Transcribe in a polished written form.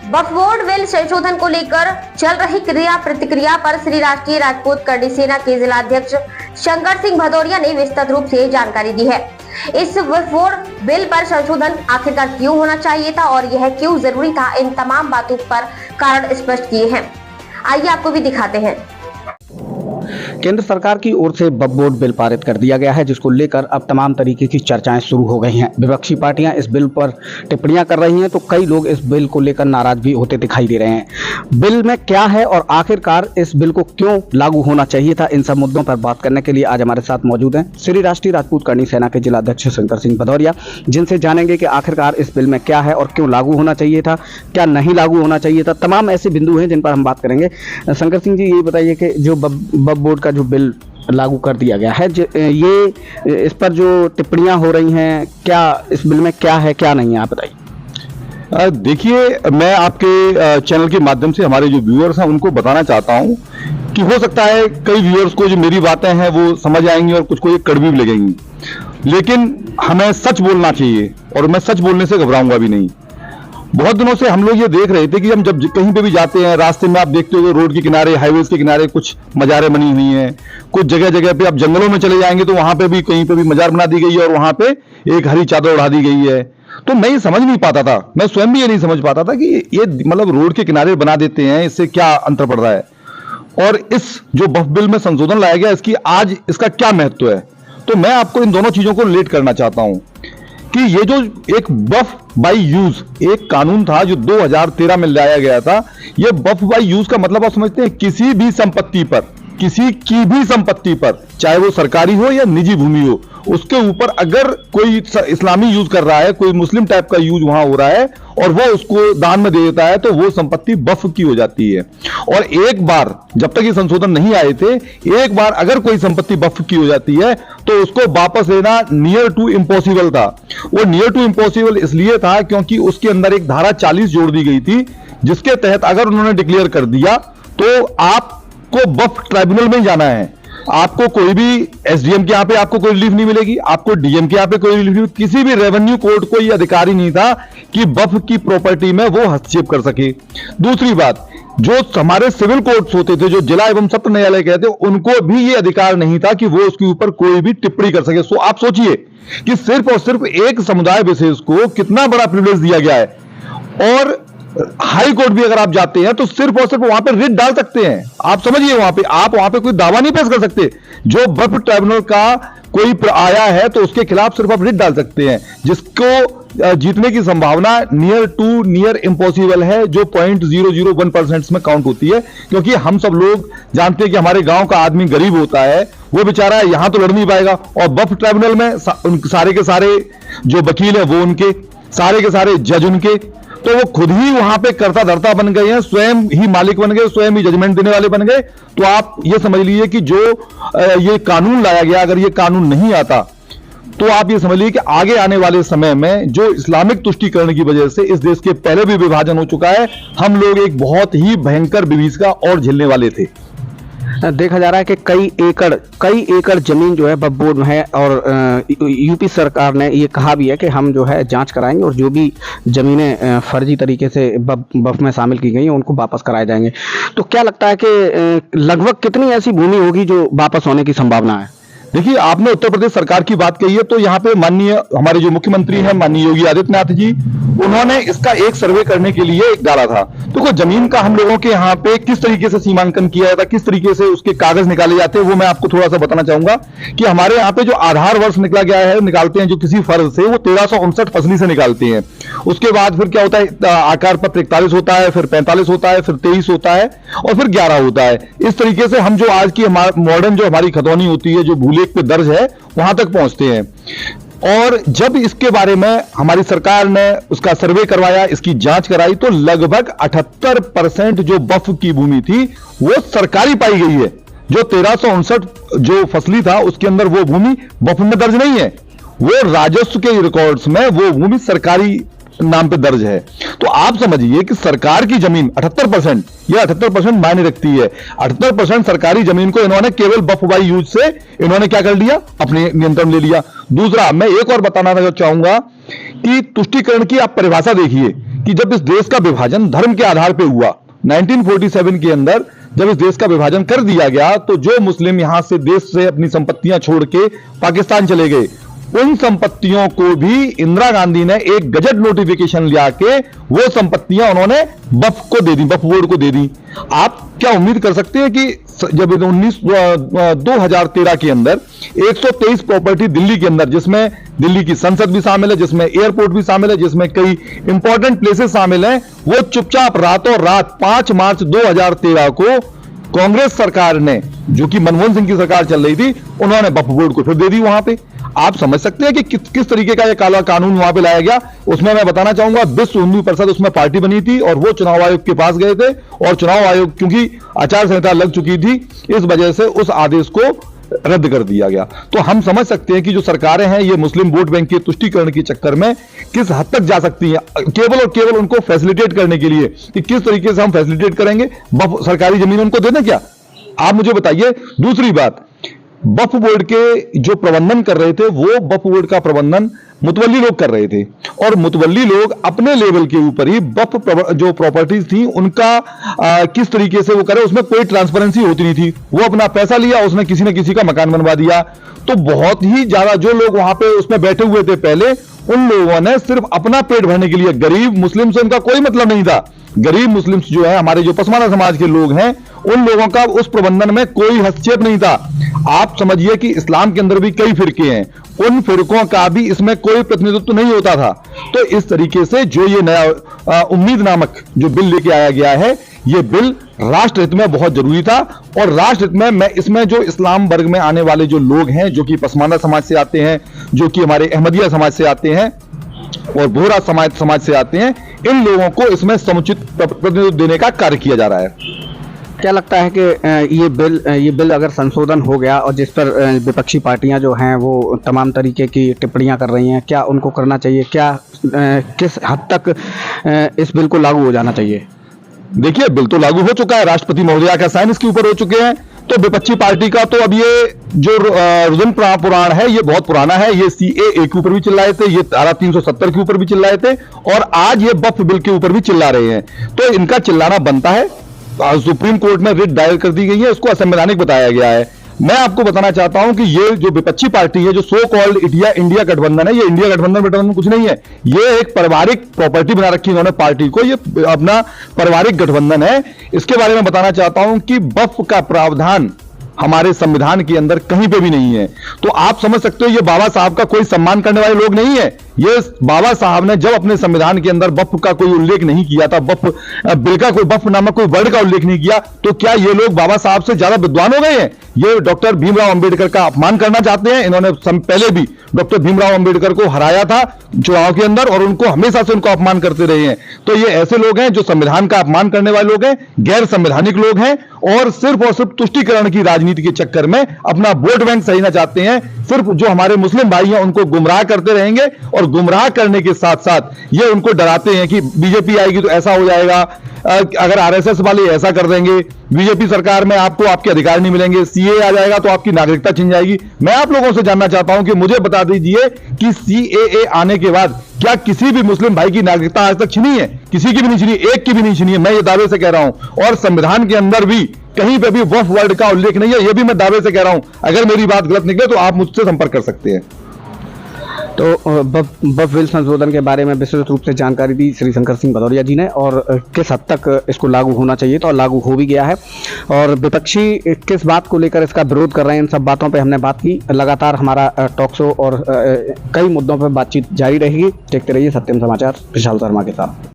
वक्फ board bill संशोधन को लेकर चल रही क्रिया प्रतिक्रिया पर श्री राष्ट्रीय राजपूत करनी सेना के जिलाध्यक्ष शंकर सिंह भदौरिया ने विस्तृत रूप से जानकारी दी है। इस वक्फ बोर्ड बिल पर संशोधन आखिरकार क्यों होना चाहिए था और यह क्यों जरूरी था, इन तमाम बातों पर कारण स्पष्ट किए हैं। आइए आपको भी दिखाते हैं। केंद्र सरकार की ओर से वक्फ बोर्ड बिल पारित कर दिया गया है, जिसको लेकर अब तमाम तरीके की चर्चाएं शुरू हो गई हैं। विपक्षी पार्टियां इस बिल पर टिप्पणियां कर रही हैं, तो कई लोग इस बिल को लेकर नाराज भी होते दिखाई दे रहे हैं। बिल में क्या है और आखिरकार इस बिल को क्यों लागू होना चाहिए था, इन सब मुद्दों पर बात करने के लिए आज हमारे साथ मौजूद हैं श्री राष्ट्रीय राजपूत करनी सेना के जिलाध्यक्ष शंकर सिंह भदौरिया, जिनसे जानेंगे कि आखिरकार इस बिल में क्या है और क्यों लागू होना चाहिए था, क्या नहीं लागू होना चाहिए था। तमाम ऐसे बिंदु हैं जिन पर हम बात करेंगे। शंकर सिंह जी, ये बताइए कि जो वक्फ बोर्ड का जो बिल लागू कर दिया गया है, ये इस पर जो टिप्पणियां हो रही हैं, क्या इस बिल में क्या है क्या नहीं है, आप बताइए। देखिए, मैं आपके चैनल के माध्यम से हमारे जो व्यूअर्स हैं उनको बताना चाहता हूं कि हो सकता है कई व्यूअर्स को जो मेरी बातें हैं वो समझ आएंगी और कुछ को ये कड़वी भी लगेंगी, लेकिन हमें सच बोलना चाहिए और मैं सच बोलने से घबराऊंगा भी नहीं। बहुत दिनों से हम लोग ये देख रहे थे कि हम जब कहीं पे भी जाते हैं, रास्ते में आप देखते हो रोड के किनारे, हाईवेज के किनारे कुछ मजारें बनी हुई हैं, कुछ जगह जगह पे आप जंगलों में चले जाएंगे तो वहां पे भी कहीं पे भी मजार बना दी गई है और वहां पे एक हरी चादर उड़ा दी गई है। तो मैं ये समझ नहीं पाता था, मैं स्वयं भी ये नहीं समझ पाता था कि ये मतलब रोड के किनारे बना देते हैं, इससे क्या अंतर पड़ रहा है और इस जो वक्फ बिल में संशोधन लाया गया इसका क्या महत्व है। तो मैं आपको इन दोनों चीजों को रिलेट करना चाहता हूं कि ये जो एक वक्फ बाई यूज एक कानून था जो 2013 में लाया गया था, ये वक्फ बाई यूज का मतलब आप समझते हैं किसी भी संपत्ति पर, किसी की भी संपत्ति पर, चाहे वो सरकारी हो या निजी भूमि हो, उसके ऊपर अगर कोई इस्लामी यूज कर रहा है, कोई मुस्लिम टाइप का यूज वहां हो रहा है और वो उसको दान में दे देता है, तो वो संपत्ति वक्फ की हो जाती है। और एक बार, जब तक ये संशोधन नहीं आए थे, एक बार अगर कोई संपत्ति वक्फ की हो जाती है तो उसको वापस लेना नियर टू इम्पॉसिबल था। वो नियर टू इम्पॉसिबल इसलिए था क्योंकि उसके अंदर एक धारा 40 जोड़ दी गई थी, जिसके तहत अगर उन्होंने डिक्लेयर कर दिया तो आपको वक्फ ट्राइब्यूनल में जाना है। आपको कोई भी एसडीएम के यहाँ पे आपको कोई रिलीफ नहीं मिलेगी, आपको डीएम के यहाँ पे कोई रिलीफ नहीं, किसी भी रेवेन्यू कोर्ट को ये अधिकार ही नहीं था कि वक्फ की प्रॉपर्टी में वो हस्तक्षेप कर सके। दूसरी बात, जो हमारे सिविल कोर्ट्स होते थे, जो जिला एवं सत्र न्यायालय कहते हैं, उनको भी ये अधिकार नहीं था कि वो उसके ऊपर कोई भी टिप्पणी कर सके। सो आप सोचिए कि सिर्फ और सिर्फ एक समुदाय विशेष को कितना बड़ा प्रिविलेज दिया गया है। और हाई कोर्ट भी अगर आप जाते हैं तो सिर्फ और सिर्फ वहां पे रिट डाल सकते हैं। आप समझिए, आप वहां पे कोई दावा नहीं पेश कर सकते। जो वक्फ ट्राइब्यूनल का कोई आया है तो उसके खिलाफ सिर्फ आप रिट डाल सकते हैं, जिसको जीतने की संभावना नियर इम्पॉसिबल है, जो 0.001% में काउंट होती है। क्योंकि हम सब लोग जानते हैं कि हमारे गांव का आदमी गरीब होता है, वो बेचारा यहां तो लड़ नहीं पाएगा, और वक्फ ट्राइब्यूनल में सारे के सारे जो वकील है वो उनके, सारे के सारे जज उनके, तो वो खुद ही वहां पे कर्ता धर्ता बन गए हैं, स्वयं ही मालिक बन गए, स्वयं ही जजमेंट देने वाले बन गए। तो आप ये समझ लीजिए कि जो ये कानून लाया गया, अगर ये कानून नहीं आता तो आप ये समझ लीजिए कि आगे आने वाले समय में जो इस्लामिक तुष्टीकरण की वजह से इस देश के पहले भी विभाजन हो चुका है, हम लोग एक बहुत ही भयंकर विभीषिका और झेलने वाले थे। देखा जा रहा है कि कई एकड़ जमीन जो है वक्फ बोर्ड में है और यूपी सरकार ने ये कहा भी है कि हम जो है जांच कराएंगे और जो भी जमीनें फर्जी तरीके से वक्फ में शामिल की गई हैं उनको वापस कराए जाएंगे। तो क्या लगता है कि लगभग कितनी ऐसी भूमि होगी जो वापस होने की संभावना है? देखिए, आपने उत्तर प्रदेश सरकार की बात कही है, तो यहाँ पे माननीय हमारे जो मुख्यमंत्री हैं माननीय योगी आदित्यनाथ जी, उन्होंने इसका एक सर्वे करने के लिए एक डाला था। तो कोई जमीन का हम लोगों के यहाँ पे किस तरीके से सीमांकन किया जाता है, किस तरीके से उसके कागज निकाले जाते हैं, वो मैं आपको थोड़ा सा बताना चाहूंगा कि हमारे यहाँ पे जो आधार वर्ष निकला गया है, निकालते हैं जो किसी फर्ज से, वो 1359 फसली से निकालते हैं। उसके बाद फिर क्या होता है, आकार पत्र 41 होता है, फिर 45 होता है, फिर 23 होता है और फिर 11 होता है। इस तरीके से हम जो आज की मॉडर्न जो हमारी खतौनी होती है, जो भूलेख पे दर्ज है, वहां तक पहुंचते हैं। और जब इसके बारे में हमारी सरकार ने उसका सर्वे करवाया, इसकी जांच कराई, तो लगभग 78% जो वक्फ की भूमि थी वो सरकारी पाई गई है। जो 1359 जो फसली था उसके अंदर वो भूमि वक्फ में दर्ज नहीं है, वो राजस्व के रिकॉर्ड्स में वो भूमि सरकारी नाम पे दर्ज है। तो आप समझिए कि सरकार की जमीन 78%, यह 78% मायने रखती है। 78% सरकारी जमीन को इन्होंने केवल वक्फ बाई यूज से इन्होंने क्या कर लिया, अपने नियंत्रण ले लिया। दूसरा, मैं एक और बताना चाहूंगा कि तुष्टीकरण की आप परिभाषा देखिए कि जब इस देश का विभाजन धर्म के आधार पर हुआ 1947 के अंदर, जब इस देश का विभाजन कर दिया गया, तो जो मुस्लिम यहां से देश से अपनी संपत्तियां छोड़ के पाकिस्तान चले गए, उन संपत्तियों को भी इंदिरा गांधी ने एक गजट नोटिफिकेशन लिया के वो संपत्तियां उन्होंने वक्फ को दे दी, वक्फ बोर्ड को दे दी। आप क्या उम्मीद कर सकते हैं कि जब 2013 के अंदर 123 प्रॉपर्टी दिल्ली के अंदर, जिसमें दिल्ली की संसद भी शामिल है, जिसमें एयरपोर्ट भी शामिल है, जिसमें कई इंपॉर्टेंट प्लेसेस शामिल हैं, वो चुपचाप रातों रात 5 मार्च 2013 को कांग्रेस सरकार ने, जो कि मनमोहन सिंह की सरकार चल रही थी, उन्होंने वक्फ बोर्ड को फिर दे दी वहां पे। आप समझ सकते हैं कि किस तरीके का ये काला कानून वहां पे लाया गया। उसमें मैं बताना चाहूंगा, विश्व हिंदू परिषद उसमें पार्टी बनी थी और वो चुनाव आयोग के पास गए थे, और चुनाव आयोग क्योंकि आचार संहिता लग चुकी थी, इस वजह से उस आदेश को रद्द कर दिया गया। तो हम समझ सकते हैं कि जो सरकारें हैं ये मुस्लिम वोट बैंक के तुष्टीकरण के चक्कर में किस हद तक जा सकती हैं, केवल और केवल उनको फैसिलिटेट करने के लिए कि किस तरीके से हम फैसिलिटेट करेंगे, सरकारी जमीन उनको दे दें क्या? आप मुझे बताइए। दूसरी बात, वक्फ बोर्ड के जो प्रबंधन कर रहे थे, वो वक्फ बोर्ड का प्रबंधन मुतवल्ली लोग कर रहे थे, और मुतवल्ली लोग अपने लेवल के ऊपर ही वक्फ जो प्रॉपर्टीज थी उनका किस तरीके से वो करे, उसमें कोई ट्रांसपेरेंसी होती नहीं थी। वो अपना पैसा लिया, उसने किसी न किसी का मकान बनवा दिया। तो बहुत ही ज्यादा जो लोग वहां पे उसमें बैठे हुए थे पहले, उन लोगों ने सिर्फ अपना पेट भरने के लिए, गरीब मुस्लिम से उनका कोई मतलब नहीं था। गरीब मुस्लिम्स जो है, हमारे जो पसमाना समाज के लोग हैं, उन लोगों का उस प्रबंधन में कोई हस्तक्षेप नहीं था। आप समझिए कि इस्लाम के अंदर भी कई फिरके हैं, उन फिरकों का भी इसमें कोई प्रतिनिधित्व नहीं होता था। तो इस तरीके से जो ये नया उम्मीद नामक जो बिल लेके आया गया है, ये बिल राष्ट्र हित में बहुत जरूरी था। और राष्ट्र हित में मैं इसमें जो इस्लाम वर्ग में आने वाले जो लोग हैं, जो कि पसमाना समाज से आते हैं, जो कि हमारे अहमदिया समाज से आते हैं और बोहरा समाज से आते हैं, इन लोगों को इसमें समुचित प्रतिनिधित्व देने का कार्य किया जा रहा है। क्या लगता है कि ये बिल अगर संशोधन हो गया और जिस पर विपक्षी पार्टियां जो हैं वो तमाम तरीके की टिप्पणियां कर रही हैं, क्या उनको करना चाहिए? क्या किस हद तक इस बिल को लागू हो जाना चाहिए? देखिए, बिल तो लागू हो चुका है, राष्ट्रपति महोदया का साइन इसके ऊपर हो चुके हैं। तो विपक्षी पार्टी का तो अब ये जो रुजन पुराण है, ये बहुत पुराना है। ये CAA के ऊपर भी चिल्लाए थे, ये धारा 370 के ऊपर भी चिल्लाए थे, और आज ये वक्फ बिल के ऊपर भी चिल्ला रहे हैं। तो इनका चिल्लाना बनता है। सुप्रीम कोर्ट में रिट दायर कर दी गई है, उसको असंवैधानिक बताया गया है। मैं आपको बताना चाहता हूं कि ये जो विपक्षी पार्टी है, जो सो कॉल्ड इंडिया गठबंधन है, ये इंडिया गठबंधन कुछ नहीं है। ये एक पारिवारिक प्रॉपर्टी बना रखी इन्होंने पार्टी को, ये अपना पारिवारिक गठबंधन है। इसके बारे में बताना चाहता हूं कि वक्फ का प्रावधान हमारे संविधान के अंदर कहीं पे भी नहीं है। तो आप समझ सकते हो, ये बाबा साहब का कोई सम्मान करने वाले लोग नहीं है। ये बाबा साहब ने जब अपने संविधान के अंदर वक्फ का कोई उल्लेख नहीं किया था, वक्फ बिल का कोई वक्फ नामक कोई वर्ड का उल्लेख नहीं किया, तो क्या ये लोग बाबा साहब से ज्यादा विद्वान हो गए हैं? ये डॉक्टर भीमराव अंबेडकर का अपमान करना चाहते हैं। इन्होंने पहले भी डॉक्टर भीमराव अंबेडकर को हराया था चुनाव के अंदर, और उनको हमेशा से उनको अपमान करते रहे हैं। तो ये ऐसे लोग हैं जो संविधान का अपमान करने वाले लोग हैं, गैर संवैधानिक लोग हैं, और सिर्फ तुष्टीकरण की राजनीति के चक्कर में अपना वोट बैंक सहीना चाहते हैं। सिर्फ जो हमारे मुस्लिम भाई हैं उनको गुमराह करते रहेंगे, और गुमराह करने के साथ साथ ये उनको डराते हैं कि बीजेपी आएगी तो ऐसा हो जाएगा, अगर RSS वाले ऐसा कर देंगे, बीजेपी सरकार में आपको आपके अधिकार नहीं मिलेंगे, CAA आ जाएगा तो आपकी नागरिकता छिन जाएगी। मैं आप लोगों से जानना चाहता हूं कि मुझे बता दीजिए कि CAA आने के बाद क्या किसी भी मुस्लिम भाई की नागरिकता आज तक छिनी है? किसी की भी नहीं छिनी, एक की भी नहीं छिनी है। मैं ये दावे से कह रहा हूं, और संविधान के अंदर भी कहीं पे भी वक्फ वर्ड का उल्लेख नहीं है, ये भी मैं दावे से कह रहा हूं। अगर मेरी बात गलत निकले तो आप मुझसे संपर्क कर सकते हैं। तो वक्फ बिल संशोधन के बारे में विस्तृत रूप से जानकारी दी श्री शंकर सिंह भदौरिया जी ने, और किस हद तक इसको लागू होना चाहिए, तो लागू हो भी गया है। और विपक्षी किस बात को लेकर इसका विरोध कर रहे हैं, इन सब बातों पे हमने बात की। लगातार हमारा टॉक शो और कई मुद्दों पर बातचीत जारी रहेगी। देखते रहिए सत्यम समाचार विशाल शर्मा के साथ।